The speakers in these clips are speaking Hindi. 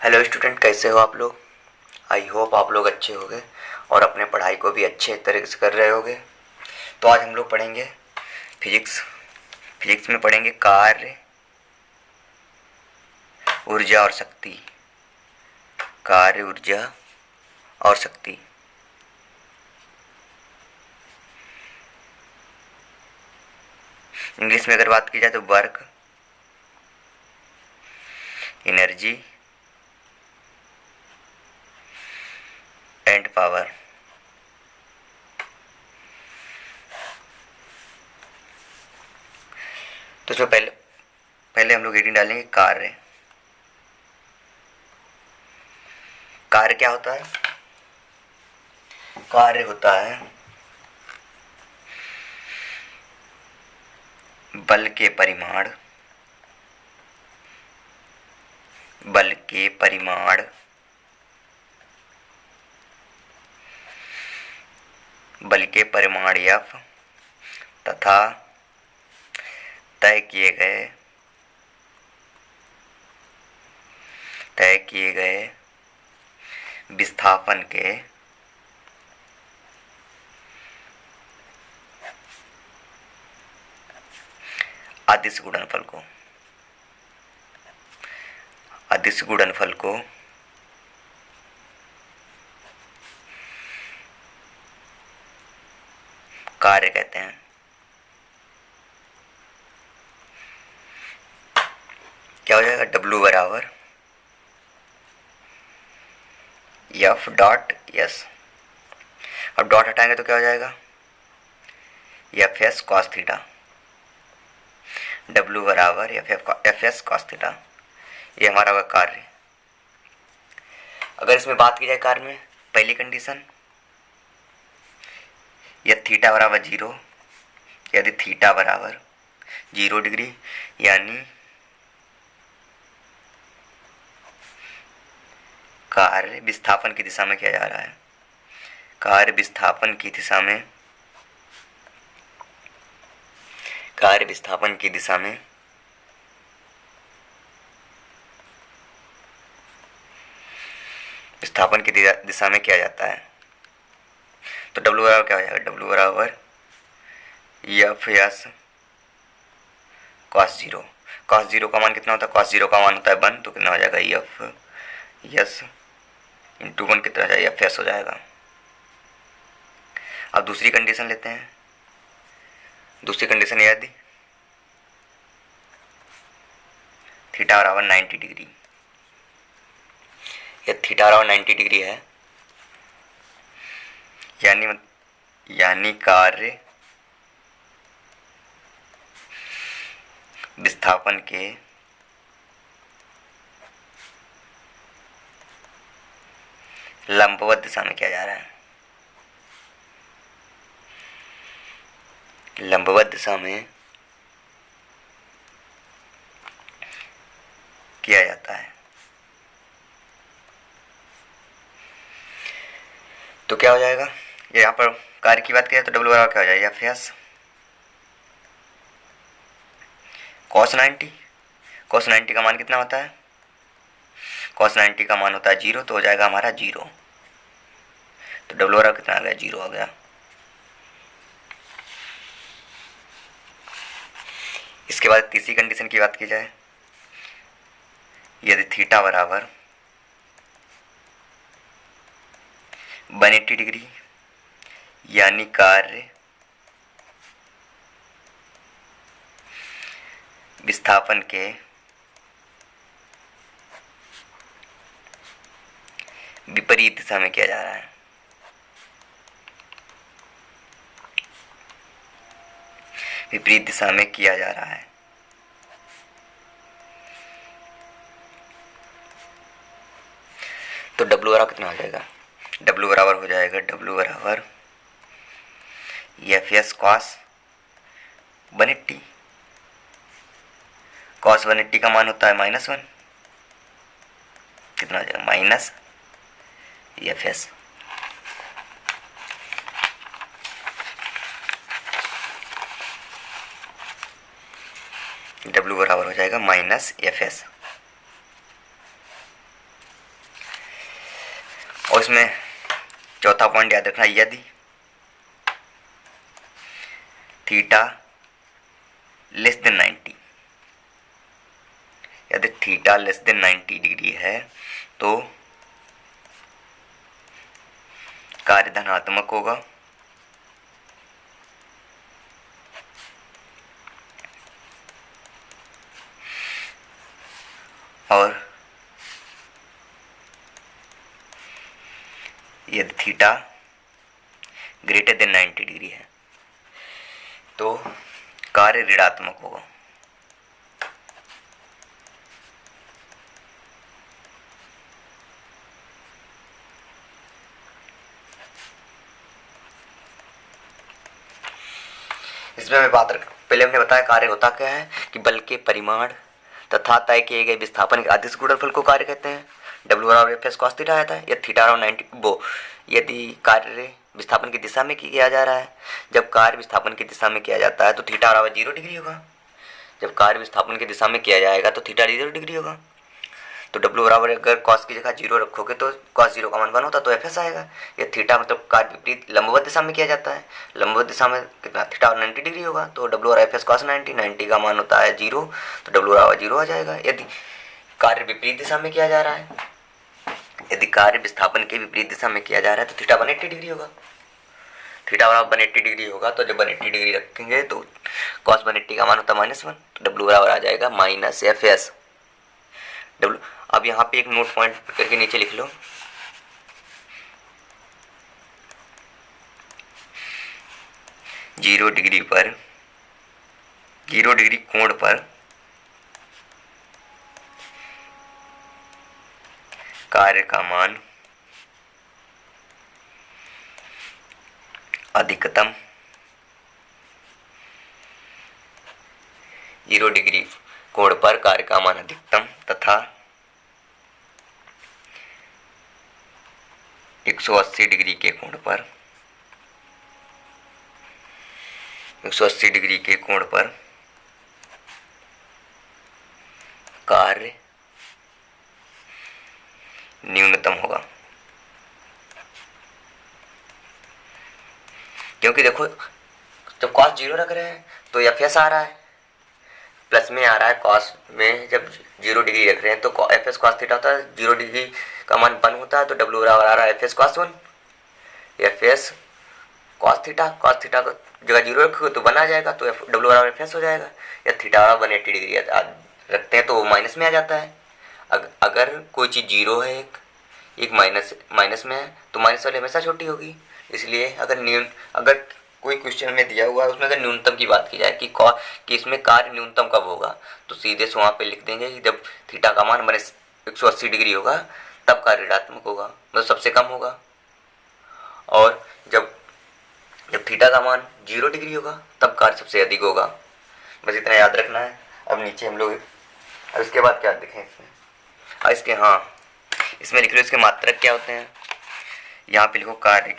हेलो स्टूडेंट, कैसे हो आप लोग। आई होप आप लोग अच्छे होंगे और अपने पढ़ाई को भी अच्छे तरीके से कर रहे होंगे। तो आज हम लोग पढ़ेंगे फिजिक्स। फिजिक्स में पढ़ेंगे कार्य, ऊर्जा और शक्ति। कार्य, ऊर्जा और शक्ति। इंग्लिश में अगर बात की जाए तो वर्क, एनर्जी एंड पावर। तो जो पहले पहले हम लोग हेडिंग डालेंगे कार्य। कार्य क्या होता है? कार्य होता है बल के परिमाण, बल के परिमाण बल के परिमाण F तथा तय किए गए विस्थापन के अदिश गुणनफल को कार्य कहते हैं। क्या हो जाएगा? W बराबर F डॉट S। अब डॉट हटाएंगे तो क्या हो जाएगा? FS cos theta. W बराबर FS cos थीटा। ये हमारा होगा कार्य। अगर इसमें बात की जाए कार्य में, पहली कंडीशन, यदि थीटा बराबर 0, यदि थीटा बराबर 0 डिग्री, यानी कार्य विस्थापन की दिशा में किया जा रहा है। कार्य विस्थापन की दिशा में किया जाता है। तो W बराबर क्या हो जाएगा? W बराबर FS cos 0। cos 0 का मान कितना होता है? cos 0 का मान होता है 1, तो कितना हो जाएगा? FS इंटू 1 कितना हो जाएगा? FS हो जाएगा। अब दूसरी कंडीशन लेते हैं। दूसरी कंडीशन यदि थीटा बराबर 90 डिग्री, यदि थीटा बराबर 90 डिग्री है, यानी कार्य विस्थापन के लंबवत दिशा में किया जा रहा है। लंबवत दिशा में किया जाता है। तो क्या हो जाएगा? यहाँ पर कार्य की बात करें तो W बराबर क्या हो जाएगा? FS cos 90। cos 90 का मान कितना होता है? cos 90 का मान होता है 0, तो हो जाएगा हमारा 0। तो W बराबर कितना आ गया? 0 हो गया। इसके बाद तीसरी कंडीशन की बात की जाए, यदि थीटा बराबर 180 डिग्री, यानी कार्य विस्थापन के विपरीत दिशा में किया जा रहा है। विपरीत दिशा में किया जा रहा है। तो W बराबर कितना हो जाएगा? W बराबर हो जाएगा W बराबर FS cos 180। cos 180 का मान होता है -1, कितना हो जाएगा? Minus FS। W बराबर हो जाएगा -FS। और इसमें चौथा पॉइंट याद रखना, यदि थीटा लेस देन 90, यदि थीटा लेस देन 90 डिग्री है तो कार्य धनात्मक होगा और यदि थीटा ग्रेटर देन 90 डिग्री है तो कार्य ऋणात्मक होगा। इसमें मैं बात पहले हमने बताया कार्य होता क्या है कि बल के परिमाण तथा तय किए गए विस्थापन के अदिश गुणनफल को कार्य कहते हैं। डब्ल्यू बराबर एफ एस कॉस थीटा आता है। या थीटा बराबर 90 वो यदि कार्य विस्थापन की दिशा में किया जा रहा है, जब कार्य विस्थापन की दिशा में किया जाता है तो थीटा बराबर 0 डिग्री होगा। जब कार्य विस्थापन की दिशा में किया जाएगा तो थीटा 0 डिग्री होगा। तो डब्ल्यू बराबर अगर कॉस की जगह 0 रखोगे तो कॉस 0 का मान 1 होता है तो एफ एस आएगा। ये थीटा मतलब कार्य विपरीत लंबवत दिशा में किया जाता है, लंबवत दिशा में कितना थीटा 90 डिग्री होगा तो डब्ल्यू और एफ एस कॉस 90 का मान होता है 0 तो डब्ल्यू बराबर 0 आ जाएगा। यदि कार्य विपरीत दिशा में किया जा रहा है, यदि कार्य विस्थापन के विपरीत दिशा में किया जा रहा है तो थीटा 180 डिग्री होगा। थीटा बराबर 180 डिग्री होगा तो जब 180 डिग्री रखेंगे तो कॉस 180 का मान होता है -1 तो डब्ल्यू बराबर आ जाएगा माइनस एफ एस डब्ल्यू। अब यहाँ पे एक नोट पॉइंट करके नीचे लिख लो, 0 डिग्री पर 0 डिग्री कोण पर कार्य का मान अधिकतम 0 डिग्री कोण पर कार्य का मान अधिकतम तथा 180 डिग्री के कोण पर 180 डिग्री के कोण पर कार्य न्यूनतम होगा। क्योंकि देखो जब कॉस 0 रख रहे हैं तो एफ एस आ रहा है, प्लस में आ रहा है कॉस में, जब 0 डिग्री रख रहे हैं तो एफ एस कॉस थीटा होता है, 0 डिग्री का मान 1 होता है तो डब्ल्यू बराबर आ रहा है F S cos 1, F S cos theta को जगह 0 रखोगे तो 1 आ जाएगा तो डब्ल्यू बराबर एफ एस हो जाएगा। या थीटा बराबर 180 डिग्री रखते हैं तो वो माइनस में आ जाता है। अगर कोई चीज़ 0 है एक माइनस में है तो माइनस वाली हमेशा छोटी होगी। इसलिए अगर कोई क्वेश्चन में दिया हुआ है उसमें अगर न्यूनतम की बात की जाए कि इसमें कार्य न्यूनतम कब होगा तो सीधे से वहाँ पे लिख देंगे कि जब थीटा का मान 180 डिग्री होगा तब कार्य ऋणात्मक होगा, मतलब सबसे कम होगा। और जब थीटा का मान 0 डिग्री होगा तब कार्य सबसे अधिक होगा। बस इतना याद रखना है। अब नीचे हम लोग अब इसके बाद क्या देखें इसमें, इसमें लिख लो इसके मात्रक क्या होते हैं। यहाँ पे लिखो कार्य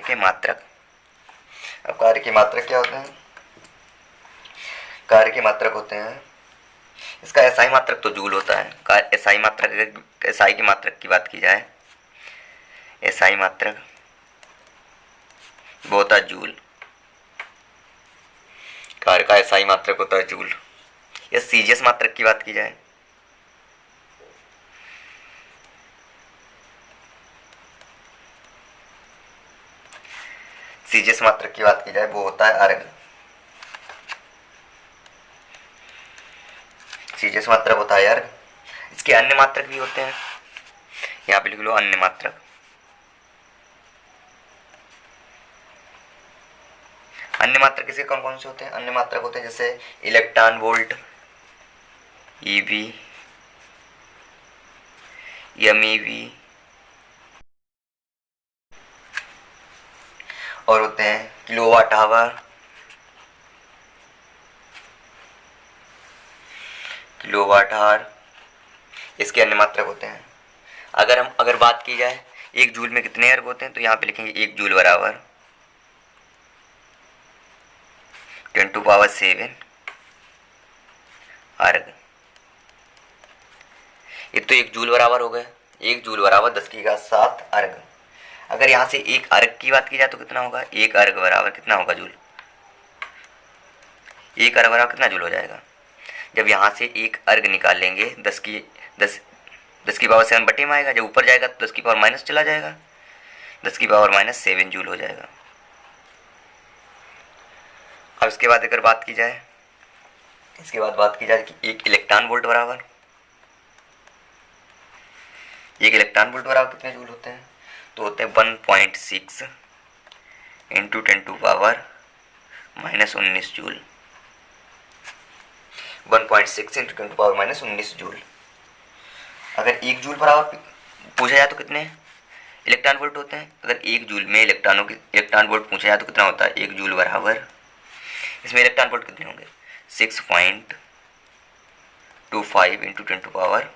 के मात्रक। अब कार्य के मात्रक क्या होते हैं? कार्य के मात्रक होते हैं, इसका एसआई मात्रक तो जूल होता है। एसआई मात्रक, एसआई की मात्रक की बात की जाए, एसआई मात्रक वो होता है जूल, कार्य का एसआई मात्रक होता है जूल। या सीजीएस मात्रक की बात की जाए, सीजीएस मात्रक की बात की जाए वो होता है अर्ग। सीजीएस मात्रक होता है अर्ग। इसके अन्य मात्रक भी होते हैं, यहाँ पे लिख लो अन्य मात्रक। अन्य मात्रक किसके कौन कौन से होते हैं? अन्य मात्रक होते हैं जैसे इलेक्ट्रॉन वोल्ट, ईवी, एमईवी और होते हैं किलोवाट आवर, इसके अन्य मात्रक होते हैं। अगर बात की जाए एक जूल में कितने अर्ग होते हैं तो यहाँ पे लिखेंगे 1 जूल बराबर 10⁻⁷ अर्ग। ये तो 1 जूल बराबर हो गया, 1 जूल बराबर 10⁻7 अर्ग। अगर यहाँ से 1 अर्ग की बात की जाए तो कितना होगा, 1 अर्ग बराबर कितना होगा जूल, 1 अर्ग बराबर कितना जूल हो जाएगा। जब यहाँ से 1 अर्ग निकालेंगे 10 की पावर 7 बटे में आएगा, जब ऊपर जाएगा तो 10 की पावर माइनस चला जाएगा, 10 की पावर -7 जूल हो जाएगा। अब इसके बाद अगर बात की जाए, इसके बाद बात की जाए कि 1 इलेक्ट्रॉन वोल्ट बराबर, 1 इलेक्ट्रॉन वोल्ट बराबर कितने जूल होते हैं, तो होते हैं 1.6 इंटू 10⁻−19 जूल, 1.6 इंटू 10⁻−19 जूल। अगर 1 जूल बराबर पूछा जाए तो कितने इलेक्ट्रॉन वोल्ट होते हैं, अगर 1 जूल में इलेक्ट्रॉन वोल्ट पूछा जाए तो कितना होता है, 1 जूल बराबर, इसमें इलेक्ट्रॉन वोल्ट कितने होंगे, 6.25 इंटू 10⁻18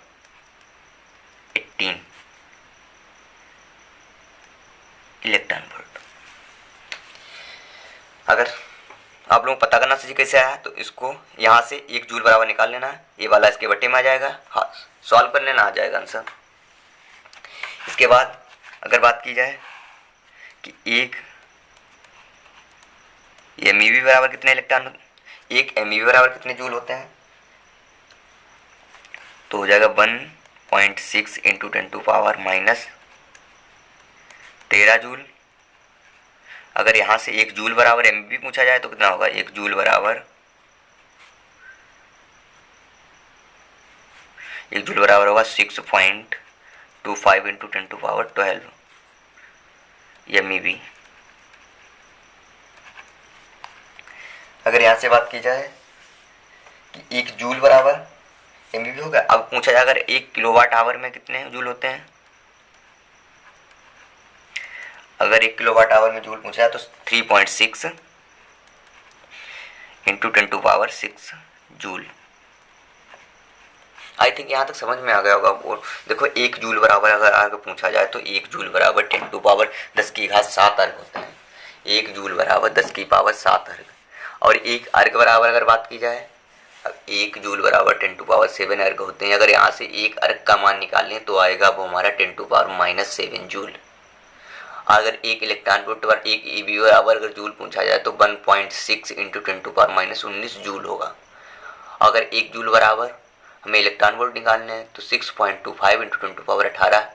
इलेक्ट्रॉन वोल्ट। अगर आप लोगों को पता करना चाहिए कैसे आया, तो इसको यहाँ से 1 जूल बराबर निकाल लेना है, ये वाला इसके बटे में आ जाएगा, हाँ सॉल्व कर लेना, आ जाएगा आंसर। इसके बाद अगर बात की जाए कि 1 MeV बराबर कितने इलेक्ट्रॉन, 1 MeV बराबर कितने जूल होते हैं, तो हो जाएगा 1.6 इंटू 10⁻−13 जूल। अगर यहाँ से 1 जूल बराबर MeV पूछा जाए तो कितना होगा, 1 जूल बराबर 1 जूल बराबर होगा 6.25 इंटू 10⁻12 MeV। अगर यहाँ से बात की जाए कि 1 जूल बराबर MeV होगा, अब पूछा जाए अगर 1 किलोवाट आवर में कितने जूल होते हैं, अगर 1 किलोवाट आवर में जूल पूछा है तो 3.6 इंटू 10⁻6 जूल। आई थिंक यहाँ तक समझ में आ गया होगा। और देखो 1 जूल बराबर अगर पूछा जाए तो 1 जूल बराबर 10⁻10⁷ अर्ग होते हैं, 1 जूल बराबर 10⁻7 अर्ग। और 1 अर्ग बराबर अगर बात की जाए, अब 1 जूल बराबर 10⁻7 अर्ग होते हैं। अगर यहाँ से 1 अर्ग का मान निकालें तो आएगा वो हमारा 10⁻−7 जूल। अगर 1 इलेक्ट्रॉन वोल्ट पर 1 EV बराबर अगर जूल पूछा जाए तो 1.6 इंटू 10⁻−19 जूल होगा। अगर 1 जूल बराबर हमें इलेक्ट्रॉन वोल्ट निकालने हैं तो 6.25 इंटू 10⁻18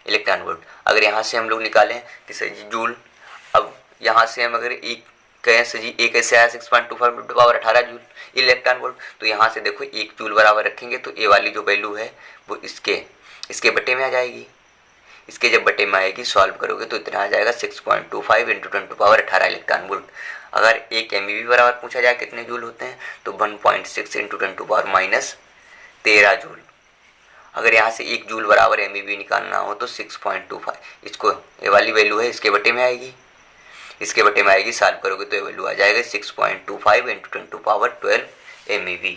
इलेक्ट्रॉन वोल्ट। अगर यहाँ से हम लोग निकालें कि सर जी जूल, अब यहाँ से हम अगर एक कहें सर जी एक ऐसे आया 6.25 इंटू 10⁻18 जूल इलेक्ट्रॉन वोल्ट, तो यहाँ से देखो 1 जूल बराबर रखेंगे तो ए वाली जो वैल्यू है वो इसके बटे में आ जाएगी। इसके जब बटे में आएगी सॉल्व करोगे तो इतना आ जाएगा 6.25 इंटू 10⁻18 इलेक्ट्रॉन वोल्ट। अगर 1 MeV बराबर पूछा जाए कितने जूल होते हैं तो 1.6 इंटू 10⁻13 जूल। अगर यहाँ से 1 जूल बराबर MeV निकालना हो तो 6.25, इसको ये वाली वैल्यू है इसके बटे में आएगी, इसके बटे में आएगी, सॉल्व करोगे तो ये वैल्यू आ जाएगा 6.25 इंटू 10⁻12 MeV।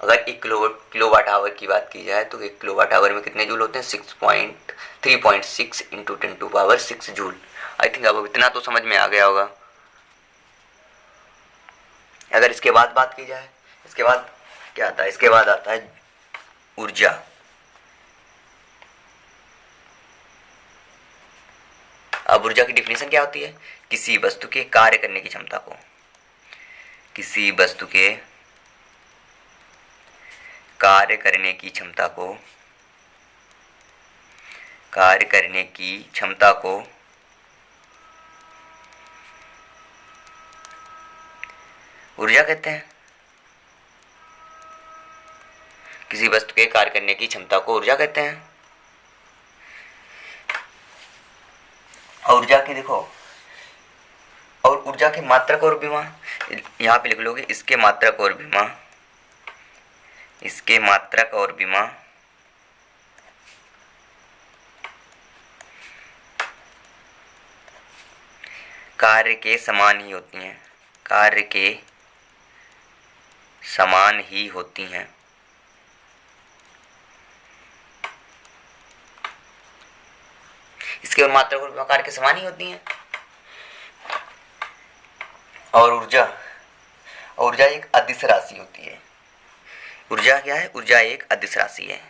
अगर 1 किलोवाट आवर की बात की जाए तो 1 किलोवाट आवर में कितने जूल होते हैं 3.6 इंटू 10⁻6 जूल। आई थिंक अब इतना तो समझ में आ गया होगा। अगर इसके बाद बात की जाए, इसके बाद क्या आता है, इसके बाद आता है ऊर्जा। अब ऊर्जा की डिफिनेशन क्या होती है, किसी वस्तु के कार्य करने की क्षमता को, किसी वस्तु के कार्य करने की क्षमता को, कार्य करने की क्षमता को ऊर्जा कहते हैं। किसी वस्तु के कार्य करने की क्षमता को ऊर्जा कहते हैं। ऊर्जा की देखो, और ऊर्जा के मात्रक और विमा यहाँ पे लिख लोगे, इसके मात्रक और विमा, इसके मात्रक और विमा कार्य के समान ही होती हैं, कार्य के समान ही होती हैं। इसके और मात्रक और विमा कार्य के समान ही होती हैं। और ऊर्जा एक अदिश राशि होती है, ऊर्जा क्या है? ऊर्जा एक अदिश राशि है।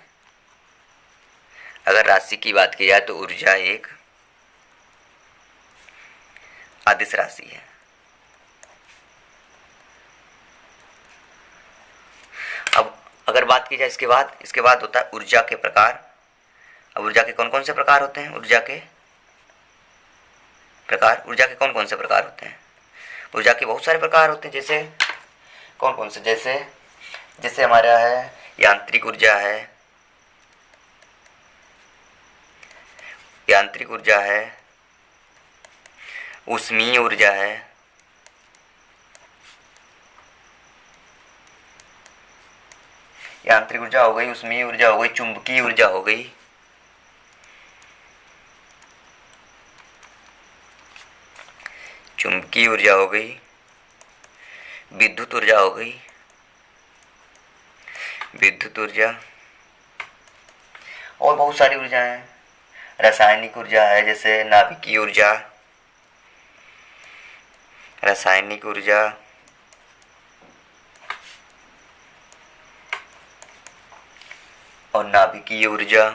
अगर राशि की बात की जाए तो ऊर्जा एक अदिश राशि है। अब अगर बात की जाए इसके बाद होता है ऊर्जा के प्रकार। अब ऊर्जा के कौन कौन से प्रकार होते हैं? ऊर्जा के कौन कौन से प्रकार होते हैं? ऊर्जा के बहुत सारे प्रकार होते हैं। जैसे कौन कौन से? जैसे हमारा है यांत्रिक ऊर्जा है, ऊष्मीय ऊर्जा है, यांत्रिक ऊर्जा हो गई, ऊष्मीय ऊर्जा हो गई, चुंबकीय ऊर्जा हो गई, विद्युत ऊर्जा हो गई, और बहुत सारी ऊर्जा है। रासायनिक ऊर्जा है, जैसे नाभिकीय ऊर्जा, और नाभिकीय ऊर्जा,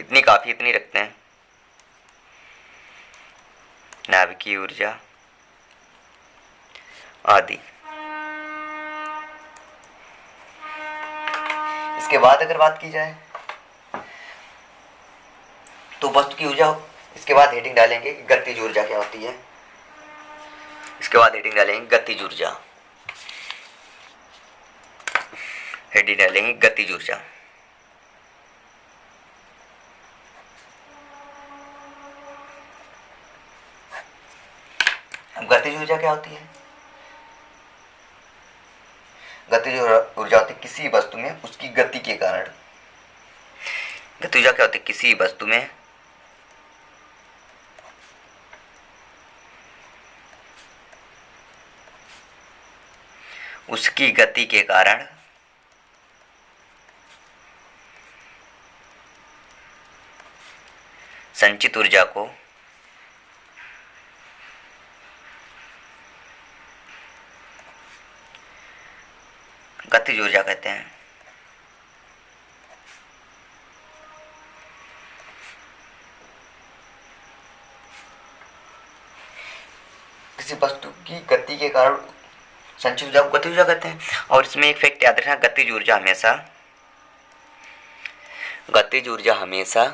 इतनी रखते हैं। नाभिकीय ऊर्जा आदि। इसके बाद अगर बात की जाए तो वस्तु की ऊर्जा, इसके बाद हेडिंग डालेंगे कि गतिज ऊर्जा क्या होती है। इसके बाद हेडिंग डालेंगे गतिज ऊर्जा, अब गतिज ऊर्जा क्या होती है? गतिज ऊर्जा होती है किसी वस्तु में उसकी गति के कारण। गतिज ऊर्जा क्या होती है? किसी वस्तु में उसकी गति के कारण संचित ऊर्जा को गतिज ऊर्जा कहते हैं। किसी वस्तु की गति के कारण संचित ऊर्जा को गतिज ऊर्जा कहते हैं। और इसमें एक फैक्ट याद रखना, गतिज ऊर्जा हमेशा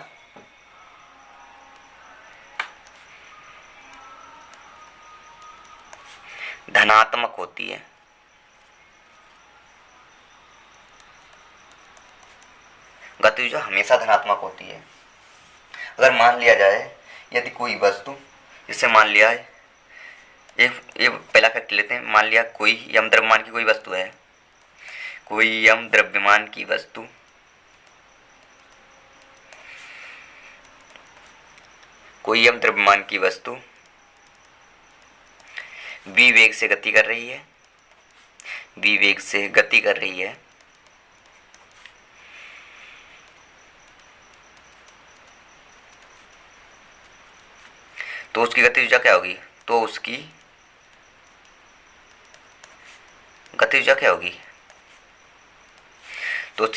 धनात्मक होती है। गतिज ऊर्जा हमेशा धनात्मक होती है। अगर मान लिया जाए यदि कोई वस्तु, जैसे मान लिया है ये पहला फैक्ट लेते हैं, मान लिया कोई यम द्रव्यमान की कोई वस्तु है, कोई यम द्रव्यमान की वस्तु v वेग से गति कर रही है, तो उसकी गतिज ऊर्जा क्या होगी? तो उसकी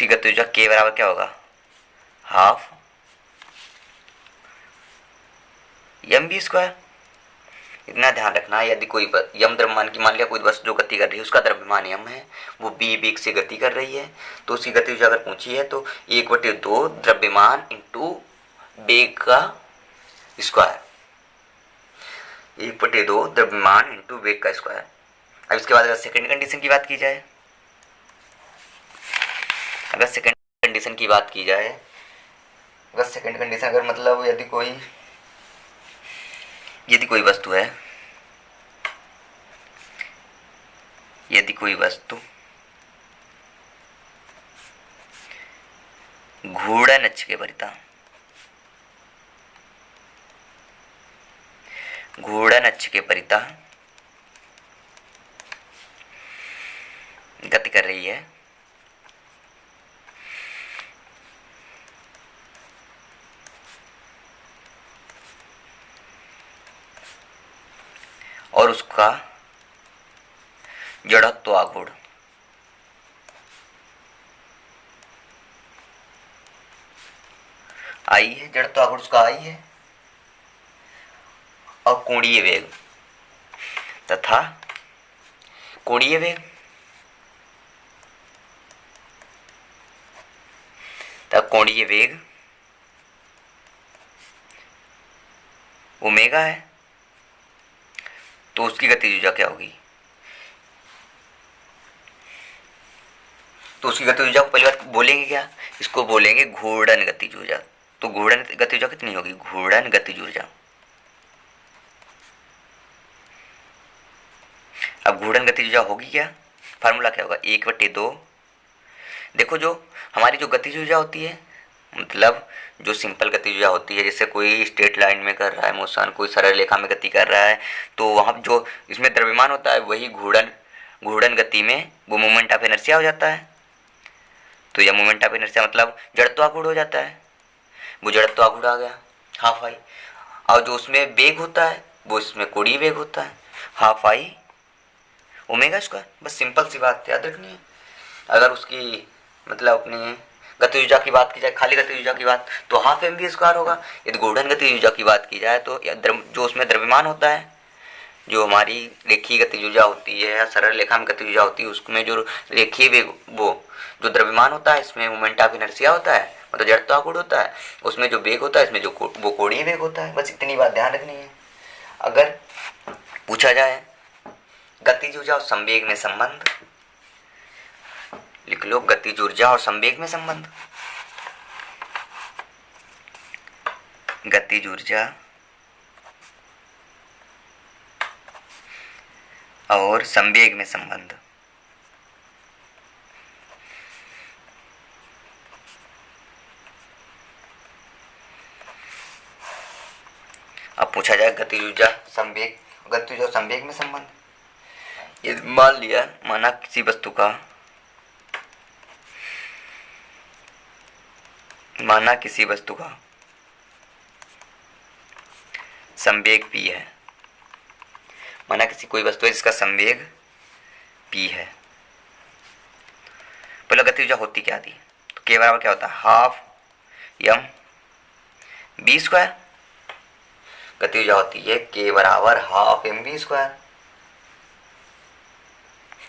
गतिज ऊर्जा के बराबर क्या होगा? Half M B square. इतना ध्यान रखना, यदि कोई यम द्रव्यमान की, मान लिया कोई वस्तु जो गति कर रही है उसका द्रव्यमान यम है, वो बी वेग से गति कर रही है, तो उसकी गति ऊर्जा अगर पूछी है तो 1/2 द्रव्यमान इंटू वेग का स्क्वायर, 1/2 द्रव्यमान इंटू वेग का स्क्वायर। अब इसके बाद अगर सेकंड कंडीशन की बात की जाए, अगर सेकंड कंडीशन अगर मतलब यदि कोई वस्तु है, घूर्णन अक्ष के परितः गति कर रही है, और उसका जड़त्व आघूर्ण आई है, जड़त्व आघूर्ण उसका आई है, और कोणीय वेग तथा कोणीय वेग तथा कोणीय वेग ओमेगा है, तो उसकी गतिज ऊर्जा क्या होगी? तो उसकी गतिज ऊर्जा को पहली बार बोलेंगे क्या? इसको बोलेंगे घूर्णन गतिज ऊर्जा। तो घूर्णन गतिज ऊर्जा कितनी होगी? घूर्णन गतिज ऊर्जा। अब घूर्णन गतिज ऊर्जा होगी क्या? फार्मूला क्या होगा? 1/2। देखो जो हमारी जो गतिज ऊर्जा होती है, मतलब जो सिंपल गतिज ऊर्जा होती है, जैसे कोई स्ट्रेट लाइन में कर रहा है मोशन, कोई सरल रेखा में गति कर रहा है, तो वहाँ जो इसमें द्रव्यमान होता है वही घूर्णन गति में वो मोमेंट ऑफ इनर्शिया हो जाता है। तो यह मोमेंट ऑफ इनर्शिया मतलब जड़त्वाघूर्ण हो जाता है, वो जड़त्वाघूर्ण आ गया हाफ आई। और जो उसमें वेग होता है वो इसमें कोणीय वेग होता है, हाफ आई ओमेगा स्क्वायर। बस सिंपल सी बात याद रखनी है। अगर उसकी मतलब अपनी गतिज ऊर्जा की बात की जाए, खाली गतिज ऊर्जा की बात, तो हाफ mv स्क्वायर होगा। यदि घूर्णन गतिज ऊर्जा की बात की जाए तो जो उसमें द्रव्यमान होता है, जो हमारी रेखीय गतिज ऊर्जा होती है या सरल रेखा में गतिज ऊर्जा होती है, उसमें जो रेखीय वेग वो जो द्रव्यमान होता है, इसमें मोमेंट ऑफ इनर्शिया होता है, मतलब जड़त्वाघूर्ण होता है। उसमें जो वेग होता है, इसमें जो वो कोणीय वेग होता है। बस इतनी बात ध्यान रखनी है। अगर पूछा जाए गतिज ऊर्जा और संवेग में संबंध, लिख लो गतिज ऊर्जा और संवेग में संबंध। गतिज ऊर्जा और संवेग में संबंध। अब पूछा जाए गतिज ऊर्जा और संवेग में संबंध। ये मान लिया, माना किसी वस्तु का, संवेग p है, माना किसी कोई वस्तु है जिसका संवेग p है। पहले गतिज ऊर्जा होती क्या थी? तो k बराबर क्या होता है? Half mv square. गतिज ऊर्जा होती है k बराबर हाफ mv स्क्वायर।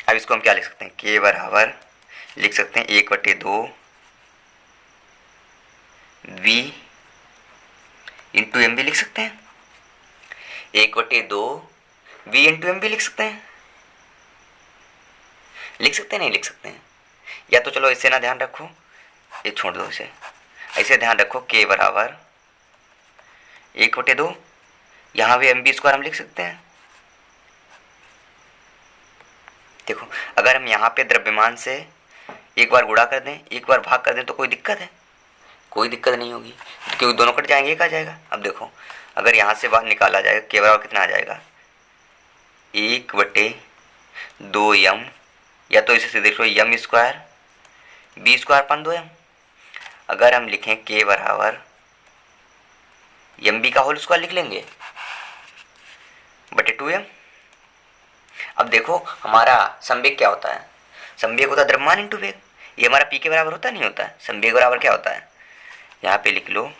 अब इसको हम क्या लिख सकते हैं? k बराबर लिख सकते हैं 1/2 v इंटू एम भी लिख सकते हैं। 1/2 v इंटू एम भी लिख सकते हैं। नहीं लिख सकते हैं? या तो चलो इससे ना ध्यान रखो, ये छोड़ दो इसे, ऐसे ध्यान रखो k बराबर 1/2, यहाँ भी एम बी स्क्वायर हम लिख सकते हैं। देखो अगर हम यहाँ पे द्रव्यमान से एक बार गुणा कर दें, एक बार भाग कर दें, तो कोई दिक्कत है? कोई दिक्कत नहीं होगी, क्योंकि दोनों कट जाएंगे, एक आ जाएगा। अब देखो अगर यहाँ से बाहर निकाला जाएगा, k बराबर कितना आ जाएगा? 1/2 यम, या तो इसे सीधे लिखो यम स्क्वायर बी स्क्वायर अपन 2m। अगर हम लिखें k बराबर एम बी का होल स्क्वायर लिख लेंगे बटे 2m। अब देखो हमारा संवेग क्या होता है? संवेग होता है द्रव्यमान इंटू वेग। ये हमारा p के बराबर होता नहीं होता है? संवेग बराबर क्या होता है? यहाँ पे लिख लो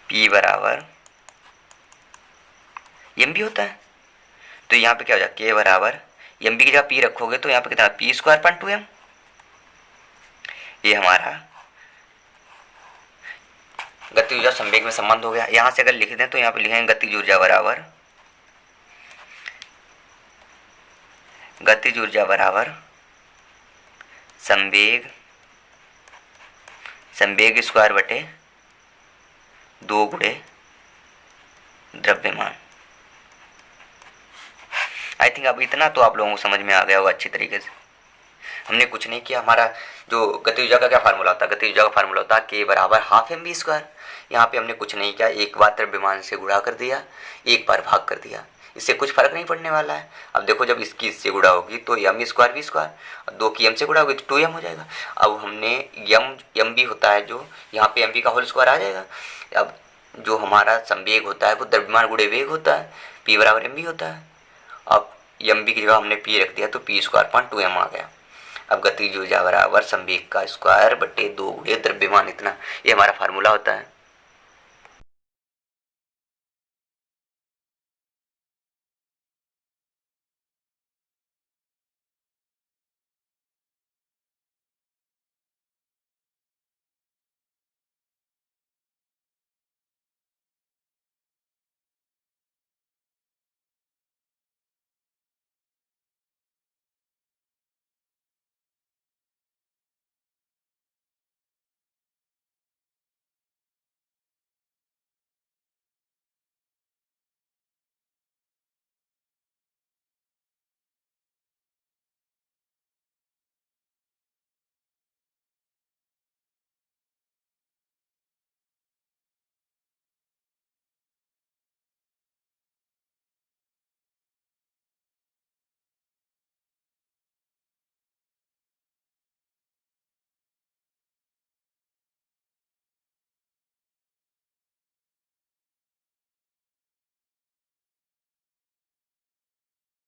p बराबर एम बी होता है। तो यहाँ पे क्या हो जाएगा? k बराबर एम बी की जगह p रखोगे तो यहाँ पे कितना? p स्क्वायर अपन 2m। ये हमारा गतिज ऊर्जा संवेग में संबंध हो गया। यहाँ से अगर लिख दें तो यहाँ पे लिखेंगे गतिज ऊर्जा बराबर संवेग स्क्वायर बटे 2 गुणे द्रव्यमान। आई थिंक अब इतना तो आप लोगों को समझ में आ गया होगा अच्छी तरीके से। हमने कुछ नहीं किया। हमारा जो गतिज ऊर्जा का क्या फार्मूला होता है? गतिज ऊर्जा का फार्मूला होता है k बराबर हाफ एम बी स्क्वायर। यहाँ पे हमने कुछ नहीं किया, एक बार द्रव्यमान से गुणा कर दिया, एक बार भाग कर दिया, इससे कुछ फर्क नहीं पड़ने वाला है। अब देखो जब इसकी इससे गुणा होगी तो एम स्क्वायर बी स्क्वायर, और 2 की एम से गुणा होगी तो 2m हो जाएगा। अब हमने एम बी होता है जो यहाँ पे एम बी का होल स्क्वायर आ जाएगा। अब जो हमारा संवेग होता है वो द्रव्यमान गुणे वेग होता है, p बराबर एम बी होता है। अब एम बी की जगह हमने p रख दिया तो p स्क्वायर 2m आ गया। अब गतिज ऊर्जा बराबर संवेग का स्क्वायर बटे 2 गुणे द्रव्यमान इतना, ये हमारा फार्मूला होता है।